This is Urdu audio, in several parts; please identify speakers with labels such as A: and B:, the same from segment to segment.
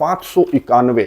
A: 591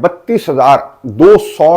A: 32,200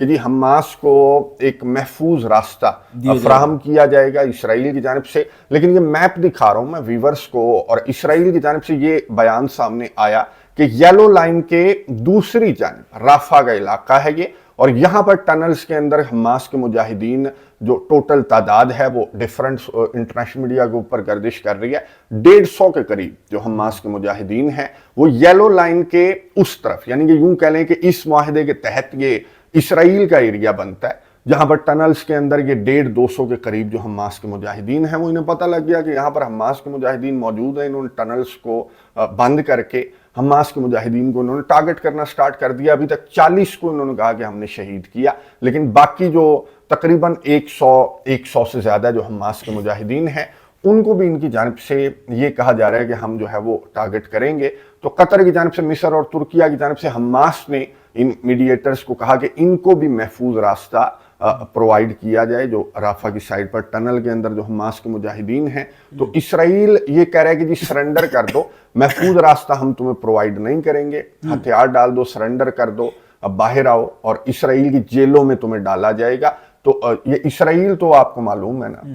A: کہ جی حماس کو ایک محفوظ راستہ فراہم کیا جائے گا اسرائیل کی جانب سے. لیکن یہ میپ دکھا رہا ہوں میں ویورز کو, اور اسرائیل کی جانب سے یہ بیان سامنے آیا کہ یلو لائن کے دوسری جانب رافا کا علاقہ ہے یہ, اور یہاں پر ٹنلز کے اندر حماس کے مجاہدین جو ٹوٹل تعداد ہے وہ ڈیفرنٹ انٹرنیشنل میڈیا کے اوپر گردش کر رہی ہے, 150 کے قریب جو حماس کے مجاہدین ہیں وہ یلو لائن کے اس طرف, یعنی کہ یوں کہہ لیں کہ اس معاہدے کے تحت یہ اسرائیل کا ایریا بنتا ہے, جہاں پر ٹنلز کے اندر یہ 150-200 کے قریب جو حماس کے مجاہدین ہیں, وہ انہیں پتہ لگ گیا کہ یہاں پر حماس کے مجاہدین موجود ہیں. انہوں نے ٹنلز کو بند کر کے حماس کے مجاہدین کو انہوں نے ٹارگٹ کرنا سٹارٹ کر دیا. ابھی تک 40 کو انہوں نے کہا کہ ہم نے شہید کیا, لیکن باقی جو تقریباً 100 سے زیادہ جو حماس کے مجاہدین ہیں ان کو بھی ان کی جانب سے یہ کہا جا رہا ہے کہ ہم جو ہے وہ ٹارگٹ کریں گے. تو قطر کی جانب سے, مصر اور ترکیہ کی جانب سے حماس نے ان میڈیٹرز کو کہا کہ ان کو بھی محفوظ راستہ پرووائڈ کیا جائے جو رافا کی سائڈ پر ٹنل کے اندر جو حماس کے مجاہدین ہیں. تو اسرائیل یہ کہہ رہا ہے کہ جی سرنڈر کر دو, محفوظ راستہ ہم تمہیں پرووائڈ نہیں کریں گے, ہتھیار ڈال دو, سرنڈر کر دو, اب باہر آؤ, اور اسرائیل کی جیلوں میں تمہیں ڈالا جائے گا. تو یہ اسرائیل تو آپ کو معلوم ہے نا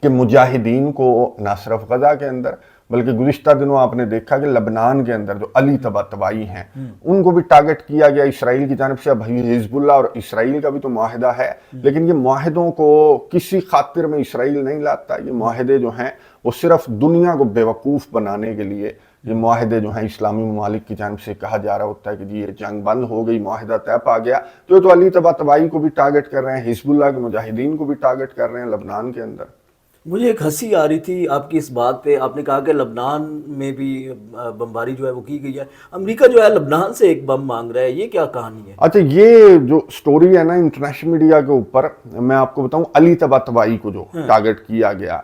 A: کہ مجاہدین کو نہ صرف غزہ کے اندر بلکہ گزشتہ دنوں آپ نے دیکھا کہ لبنان کے اندر جو علی طباطبائی ہیں ان کو بھی ٹارگٹ کیا گیا اسرائیل کی جانب سے. اب حزب اللہ اور اسرائیل کا بھی تو معاہدہ ہے, لیکن یہ معاہدوں کو کسی خاطر میں اسرائیل نہیں لاتا. یہ معاہدے جو ہیں وہ صرف دنیا کو بیوقوف بنانے کے لیے, یہ معاہدے جو ہیں اسلامی ممالک کی جانب سے کہا جا رہا ہوتا ہے کہ جی یہ جنگ بند ہو گئی, معاہدہ طے پا گیا. تو علی طباطبائی کو بھی ٹارگٹ کر رہے ہیں, حزب اللہ کے مجاہدین کو بھی ٹارگٹ کر رہے ہیں لبنان کے اندر.
B: مجھے ایک ہنسی آ رہی تھی آپ کی اس بات پہ, آپ نے کہا کہ لبنان میں بھی بمباری جو ہے وہ کی گئی ہے, امریکہ جو ہے لبنان سے ایک بم مانگ رہا ہے, یہ کیا کہانی ہے؟
A: اچھا, یہ جو سٹوری ہے نا انٹرنیشنل میڈیا کے اوپر, میں آپ کو بتاؤں علی طباطبائی کو جو ٹارگٹ کیا گیا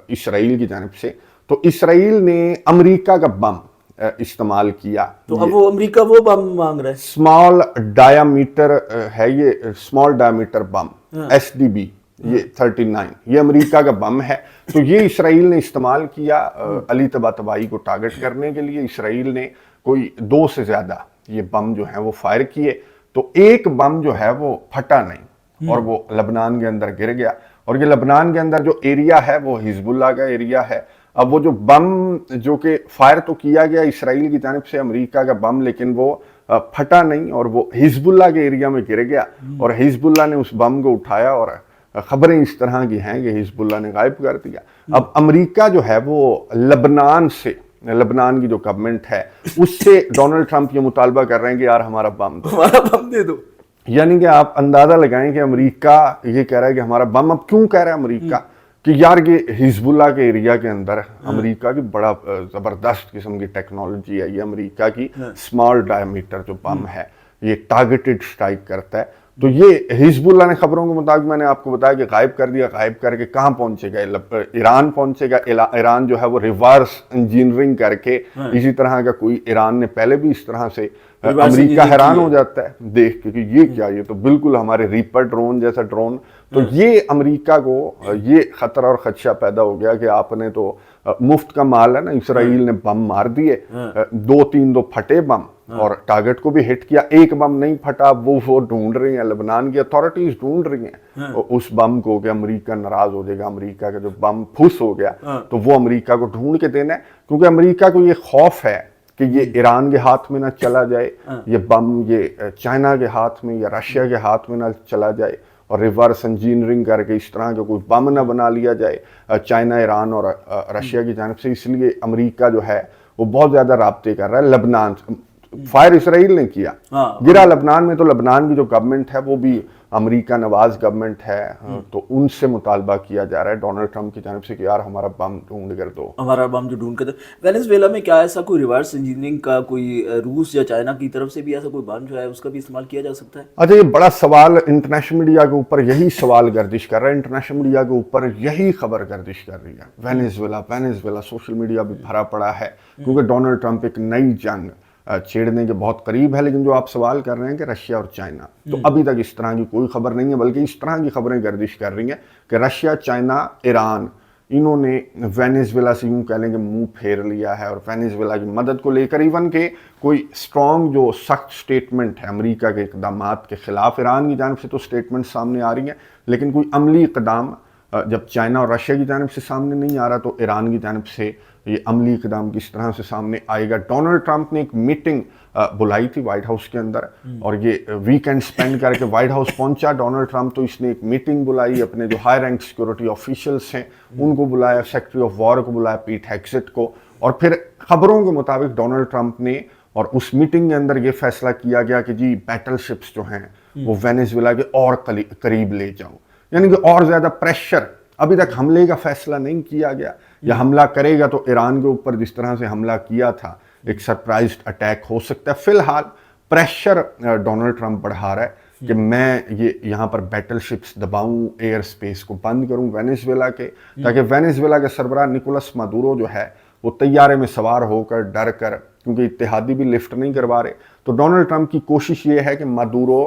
A: اسرائیل کی جانب سے, تو اسرائیل نے امریکہ کا بم استعمال کیا.
B: تو اب وہ امریکہ وہ بم مانگ رہا ہے,
A: اسمال ڈایامیٹر ہے یہ, اسمال ڈایامیٹر بم SDB, یہ 39, یہ امریکہ کا بم ہے. تو یہ اسرائیل نے استعمال کیا علی طباطبائی کو ٹارگٹ کرنے کے لیے. اسرائیل نے کوئی 2 سے زیادہ یہ بم جو ہیں وہ فائر کیے, تو ایک بم جو ہے وہ پھٹا نہیں اور وہ لبنان کے اندر گر گیا. اور یہ لبنان کے اندر جو ایریا ہے وہ حزب اللہ کا ایریا ہے. اب وہ جو بم جو کہ فائر تو کیا گیا اسرائیل کی جانب سے امریکہ کا بم, لیکن وہ پھٹا نہیں اور وہ حزب اللہ کے ایریا میں گر گیا, اور حزب اللہ نے اس بم کو اٹھایا, اور خبریں اس طرح کی ہیں کہ حزب اللہ نے غائب کر دیا. اب امریکہ جو ہے وہ لبنان سے, لبنان کی جو گورنمنٹ ہے اس سے ڈونلڈ ٹرمپ یہ مطالبہ کر رہے ہیں کہ یار ہمارا بم
B: دے دو.
A: یعنی کہ آپ اندازہ لگائیں کہ امریکہ یہ کہہ رہا ہے کہ ہمارا بم. اب کیوں کہہ رہا ہے امریکہ کہ یار یہ حزب اللہ کے ایریا کے اندر امریکہ کی بڑا زبردست قسم کی ٹیکنالوجی ہے, یہ امریکہ کی اسمال ڈایامیٹر جو بم ہے یہ ٹارگیٹڈ سٹرائک کرتا ہے. تو یہ حزب اللہ نے خبروں کے مطابق میں نے آپ کو بتایا کہ غائب کر دیا. غائب کر کے کہاں پہنچے گا؟ ایران پہنچے گا. ایران جو ہے وہ ریورس انجینئرنگ کر کے, اسی طرح کا کوئی ایران نے پہلے بھی اس طرح سے, امریکہ حیران ہو جاتا ہے دیکھ کے کہ یہ کیا, یہ تو بالکل ہمارے ریپر ڈرون جیسا ڈرون. تو یہ امریکہ کو یہ خطرہ اور خدشہ پیدا ہو گیا کہ آپ نے تو مفت کا مال ہے نا, اسرائیل نے بم مار دیے, 2 پھٹے بم اور ٹارگٹ کو بھی ہٹ کیا, ایک بم نہیں پھٹا. وہ ڈھونڈ رہی ہیں, لبنان کی اتھارٹیز ڈھونڈ رہی ہیں اس بم کو کہ امریکہ ناراض ہو جائے گا, امریکہ کا جو بم پھس ہو گیا تو وہ امریکہ کو ڈھونڈ کے دینا ہے, کیونکہ امریکہ کو یہ خوف ہے کہ یہ ایران کے ہاتھ میں نہ چلا جائے, یہ بم یہ چائنا کے ہاتھ میں یا رشیا کے ہاتھ میں نہ چلا جائے, اور ریورس انجینئرنگ کر کے اس طرح کا کوئی بم نہ بنا لیا جائے چائنا, ایران اور رشیا کی جانب سے. اس لیے امریکہ جو ہے وہ بہت زیادہ رابطے کر رہا ہے. لبنان فائر اسرائیل نے کیا, گرا لبنان میں, تو لبنان کی جو گورنمنٹ ہے وہ بھی امریکہ نواز گورنمنٹ ہے, تو ان سے مطالبہ کیا جا رہا ہے ڈونلڈ ٹرمپ کی جانب سے کہ یار ہمارا بم ڈھونڈ کر دو,
B: ہمارا بم جو ڈھونڈ کر دو. وینیزویلا میں کیا ایسا کوئی ریورس انجینئرنگ کا کوئی روس یا چائنا کی طرف سے بھی ایسا کوئی بم جو ہے اس کا بھی استعمال کیا جا سکتا ہے؟
A: اچھا, یہ بڑا سوال انٹرنیشنل میڈیا کے اوپر یہی سوال گردش کر رہا ہے, انٹرنیشنل میڈیا کے اوپر یہی خبر گردش کر رہی ہے. وینیزویلا سوشل میڈیا بھی بھرا پڑا ہے, کیونکہ ڈونلڈ ٹرمپ ایک نئی جنگ چھیڑنے کے بہت قریب ہے. لیکن جو آپ سوال کر رہے ہیں کہ رشیا اور چائنا, تو ابھی تک اس طرح کی کوئی خبر نہیں ہے, بلکہ اس طرح کی خبریں گردش کر رہی ہیں کہ رشیا, چائنا, ایران انہوں نے وینیزویلا سے یوں کہہ لیں کہ منہ پھیر لیا ہے اور وینیزویلا کی مدد کو لے کر ایون کہ کوئی اسٹرانگ جو سخت سٹیٹمنٹ ہے امریکہ کے اقدامات کے خلاف ایران کی جانب سے تو سٹیٹمنٹ سامنے آ رہی ہیں، لیکن کوئی عملی اقدام جب چائنا اور رشیا کی جانب سے سامنے نہیں آ رہا تو ایران کی جانب سے یہ عملی اقدام کس طرح سے سامنے آئے گا۔ ڈونلڈ ٹرمپ نے ایک میٹنگ بلائی تھی وائٹ ہاؤس کے اندر اور یہ ویکینڈ سپینڈ کر کے وائٹ ہاؤس پہنچا ڈونلڈ ٹرمپ، تو اس نے ایک میٹنگ بلائی، اپنے جو ہائی رینک سیکورٹی آفیشلس ہیں ان کو بلایا، سیکرٹری آف وار کو بلایا پیٹ ہیگزٹ کو، اور پھر خبروں کے مطابق ڈونلڈ ٹرمپ نے اور اس میٹنگ کے اندر یہ فیصلہ کیا گیا کہ جی بیٹل شپس جو ہیں وہ وینیزویلا کے اور قریب لے جاؤ، یعنی کہ اور زیادہ پریشر۔ ابھی تک حملے کا فیصلہ نہیں کیا گیا، یا حملہ کرے گا تو ایران کے اوپر جس طرح سے حملہ کیا تھا ایک سرپرائزڈ اٹیک ہو سکتا ہے۔ فی الحال پریشر ڈونلڈ ٹرمپ بڑھا رہا ہے کہ میں یہاں پر بیٹل شپس دباؤں، ایئر سپیس کو بند کروں وینیزویلا کے، تاکہ وینیزویلا کے سربراہ نکولس مادورو جو ہے وہ طیارے میں سوار ہو کر ڈر کر، کیونکہ اتحادی بھی لفٹ نہیں کروا رہے، تو ڈونلڈ ٹرمپ کی کوشش یہ ہے کہ مادورو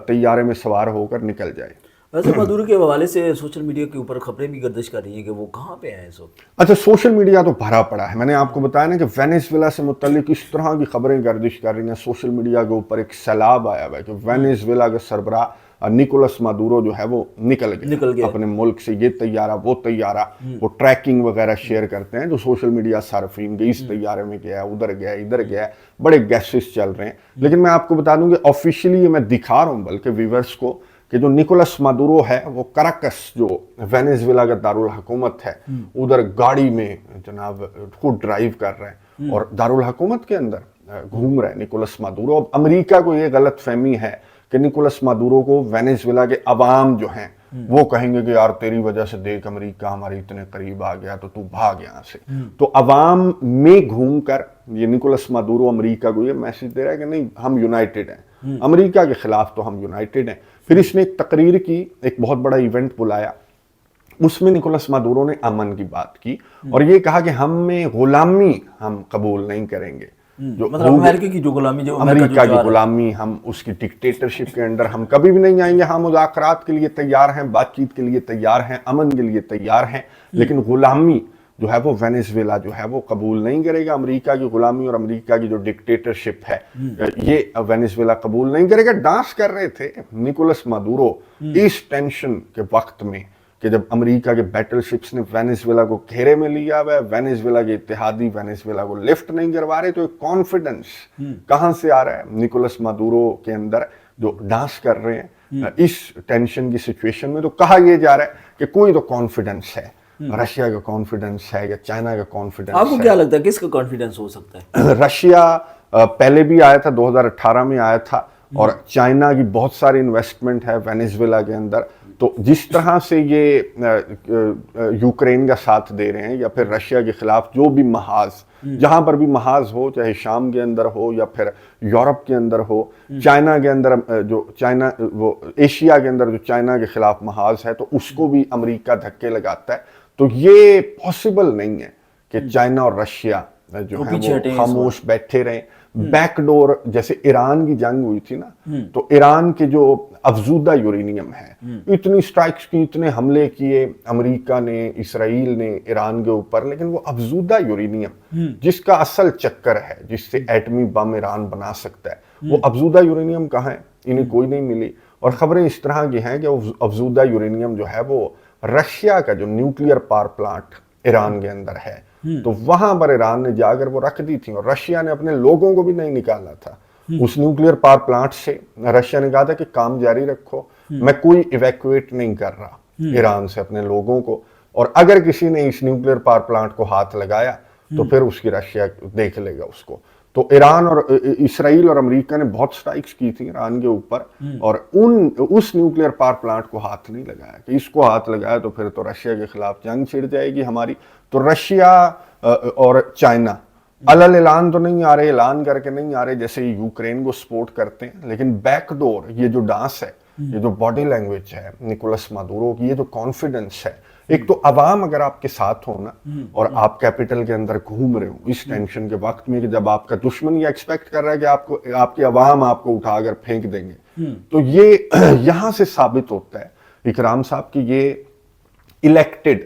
A: طیارے میں سوار ہو کر نکل جائے۔
B: ویسے مادورو کے حوالے سے سوشل میڈیا کے اوپر خبریں بھی گردش کر رہی ہیں کہ وہ کہاں پہ ہیں اس وقت۔
A: اچھا، سوشل میڈیا تو بھرا پڑا ہے، میں نے آپ کو بتایا نا کہ وینیزویلا سے متعلق اس طرح کی خبریں گردش کر رہی ہیں، سوشل میڈیا کے اوپر ایک سیلاب آیا ہوا ہے کہ وینیزویلا کے سربراہ نکولس مادورو جو ہے وہ نکل گئے اپنے ملک سے، یہ طیارہ وہ طیارہ، وہ ٹریکنگ وغیرہ شیئر کرتے ہیں جو سوشل میڈیا صارفین کے، اس طیارے میں گیا، ادھر گیا، ادھر گیا، بڑے گیسز چل رہے ہیں۔ لیکن میں آپ کو بتا دوں کہ آفیشلی یہ میں دکھا رہا ہوں بلکہ ویورز کو کہ جو نکولس مادورو ہے وہ کراکس جو وینیزویلا کا دارالحکومت ہے ادھر گاڑی میں جناب خود ڈرائیو کر رہے ہیں اور دارالحکومت کے اندر گھوم رہے ہیں نکولس مادورو۔ اب امریکہ کو یہ غلط فہمی ہے کہ نکولس مادورو کو وینیزویلا کے عوام جو ہیں وہ کہیں گے کہ یار تیری وجہ سے دیکھ امریکہ ہمارے اتنے قریب آ گیا تو بھاگ یہاں سے۔ تو عوام میں گھوم کر یہ نکولس مادورو امریکہ کو یہ میسج دے رہا ہے کہ نہیں، ہم یونائٹڈ ہیں، امریکہ کے خلاف تو ہم یونائٹڈ ہیں۔ پھر اس نے ایک تقریر کی، ایک بہت بڑا ایونٹ بلایا، اس میں نکولس مادورو نے امن کی بات کی اور یہ کہا کہ ہم میں غلامی ہم قبول نہیں کریں گے، جو
B: مطلب امریکہ کی جو غلامی، جو
A: امریکہ کی غلامی، ہم اس کی ڈکٹیٹرشپ کے اندر ہم کبھی بھی نہیں آئیں گے۔ ہم مذاکرات کے لیے تیار ہیں، بات چیت کے لیے تیار ہیں، امن کے لیے تیار ہیں، لیکن غلامی جو ہے وہ وینیزویلا جو ہے وہ قبول نہیں کرے گا، امریکہ کی غلامی اور امریکہ کی جو ڈکٹیٹرشپ ہے یہ وینیزویلا قبول نہیں کرے گا۔ ڈانس کر رہے تھے نکولس مادورو اس ٹینشن کے وقت میں کہ جب امریکہ کے بیٹل شپس نے وینیزویلا کو گھیرے میں لیا ہوا ہے، وینیزویلا کے اتحادی وینیزویلا کو لفٹ نہیں کروا رہے، تو ایک کانفیڈنس کہاں سے آ رہا ہے نکولس مادورو کے اندر جو ڈانس کر رہے ہیں اس ٹینشن کی سچویشن میں؟ تو کہا یہ جا رہا ہے کہ کوئی تو کانفیڈنس ہے، رشیا کا کانفیڈنس ہے یا چائنا کا کانفیڈنس ہے۔
B: آپ کو کیا لگتا ہے کس کا کانفیڈنس ہو سکتا ہے؟
A: رشیا پہلے بھی آیا تھا، 2018 میں آیا تھا، اور چائنا کی بہت ساری انویسٹمنٹ ہے وینیزویلا کے اندر۔ تو جس طرح سے یہ یوکرین کا ساتھ دے رہے ہیں یا پھر رشیا کے خلاف جو بھی محاذ، جہاں پر بھی محاذ ہو، چاہے شام کے اندر ہو یا پھر یورپ کے اندر ہو، چائنا کے اندر جو چائنا وہ ایشیا کے اندر جو چائنا کے خلاف محاذ ہے تو اس کو بھی امریکہ دھکے لگاتا ہے۔ تو یہ پاسبل نہیں ہے کہ چائنا اور رشیا جو ہے وہ خاموش بیٹھے رہیں۔ بیک ڈور جیسے ایران کی جنگ ہوئی تھی نا، تو ایران کے جو افزودہ یورینیم ہے، اتنی سٹرائکس کی، اتنے حملے کیے امریکہ نے، اسرائیل نے ایران کے اوپر، لیکن وہ افزودہ یورینیم جس کا اصل چکر ہے، جس سے ایٹمی بم ایران بنا سکتا ہے، وہ افزودہ یورینیم کہاں ہے؟ انہیں کوئی نہیں ملی۔ اور خبریں اس طرح کی ہیں کہ افزودہ یورینیم جو ہے وہ رشیا کا جو نیوکلیئر پاور پلانٹ ایران کے اندر ہے تو وہاں پر ایران نے جا کر وہ رکھ دی تھی، اور رشیا نے اپنے لوگوں کو بھی نہیں نکالا تھا اس نیوکلیئر پاور پلانٹ سے۔ رشیا نے کہا تھا کہ کام جاری رکھو، میں کوئی ایویکویٹ نہیں کر رہا ایران سے اپنے لوگوں کو، اور اگر کسی نے اس نیوکلیئر پاور پلانٹ کو ہاتھ لگایا تو پھر اس کی رشیا دیکھ لے گا اس کو۔ تو ایران اور اسرائیل اور امریکہ نے بہت سٹرائکس کی تھی ایران کے اوپر، اور اس نیوکلیئر پاور پلانٹ کو ہاتھ نہیں لگایا کہ اس کو ہاتھ لگایا تو پھر تو رشیا کے خلاف جنگ چھڑ جائے گی ہماری۔ تو رشیا اور چائنا علل اعلان تو نہیں آ رہے، اعلان کر کے نہیں آ رہے جیسے یوکرین کو سپورٹ کرتے ہیں، لیکن بیک ڈور یہ جو ڈانس ہے، یہ جو باڈی لینگویج ہے نکولس مادورو کی، یہ جو کانفیڈنس ہے، ایک تو عوام اگر آپ کے ساتھ ہو نا اور آپ کیپٹل کے اندر گھوم رہے ہو اس ٹینشن کے وقت میں کہ جب آپ کا دشمن یہ ایکسپیکٹ کر رہا ہے کہ آپ کی عوام آپ کو اٹھا کر پھینک دیں گے، تو یہ یہاں سے ثابت ہوتا ہے اکرام صاحب کہ یہ الیکٹڈ